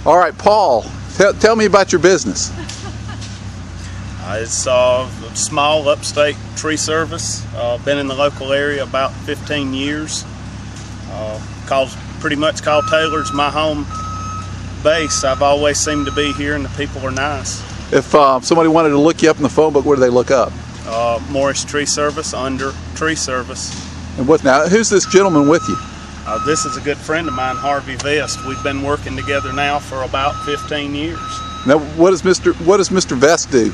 All right, Paul, tell me about your business. It's a small upstate tree service. Been in the local area about 15 years. Pretty much called Taylor's my home base. I've always seemed to be here, and the people are nice. If somebody wanted to look you up in the phone book, where do they look up? Morris Tree Service, under Tree Service. And now, who's this gentleman with you? This is a good friend of mine, Harvey Vest. We've been working together now for about 15 years. Now, what does Mr. Vest do?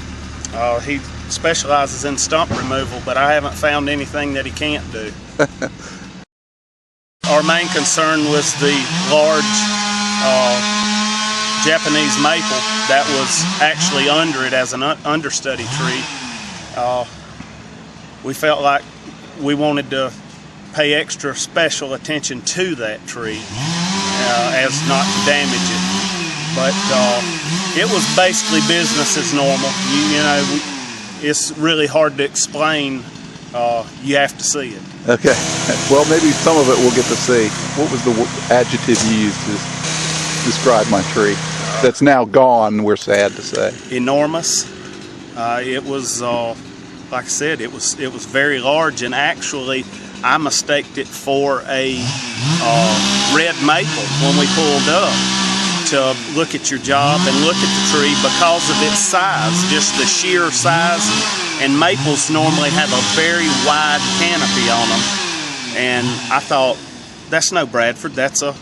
He specializes in stump removal, but I haven't found anything that he can't do. Our main concern was the large Japanese maple that was actually under it as an understudy tree. We felt like we wanted to pay extra special attention to that tree as not to damage it. But it was basically business as normal. You know, it's really hard to explain. You have to see it. Okay. Well, maybe some of it we'll get to see. What was the adjective you used to describe my tree? That's now gone, we're sad to say. Enormous. It was, like I said, it was very large, and actually I mistaked it for a red maple when we pulled up to look at your job and look at the tree because of its size, just the sheer size. And maples normally have a very wide canopy on them, and I thought, that's no Bradford, that's a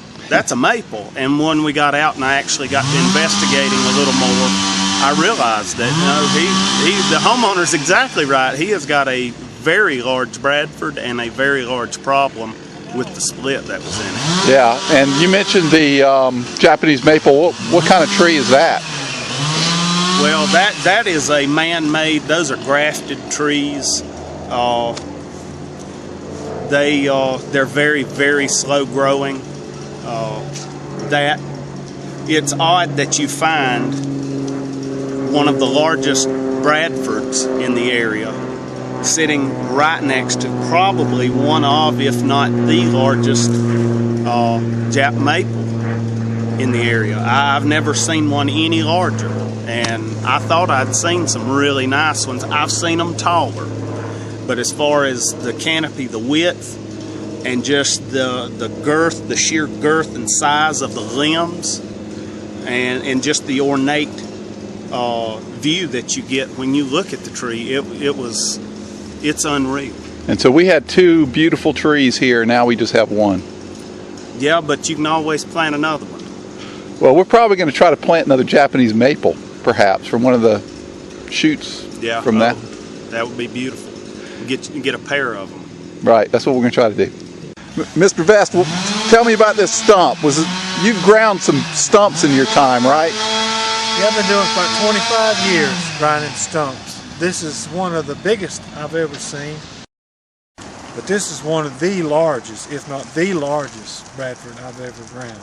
maple. And when we got out and I actually got to investigating a little more, I realized that the homeowner's exactly right. He has got a very large Bradford and a very large problem with the split that was in it. Yeah, and you mentioned the Japanese maple. What kind of tree is that? Well, that is a man-made. Those are grafted trees. They're very, very slow growing. It's odd that you find one of the largest Bradfords in the area sitting right next to probably one of, if not the largest, Jap maple in the area. I've never seen one any larger, and I thought I'd seen some really nice ones. I've seen them taller, but as far as the canopy, the width, and just the girth, the sheer girth and size of the limbs, and just the ornate view that you get when you look at the tree, it's unreal. And so we had two beautiful trees here, now we just have one. Yeah, but you can always plant another one. Well, we're probably going to try to plant another Japanese maple, perhaps, from one of the shoots. Yeah, from that. That would be beautiful. Get a pair of them. Right, that's what we're going to try to do. Mr. Vest, tell me about this stump. You've ground some stumps in your time, right? Yeah, I've been doing it for about 25 years, grinding stumps. This is one of the biggest I've ever seen, but this is one of the largest, if not the largest, Bradford I've ever ground.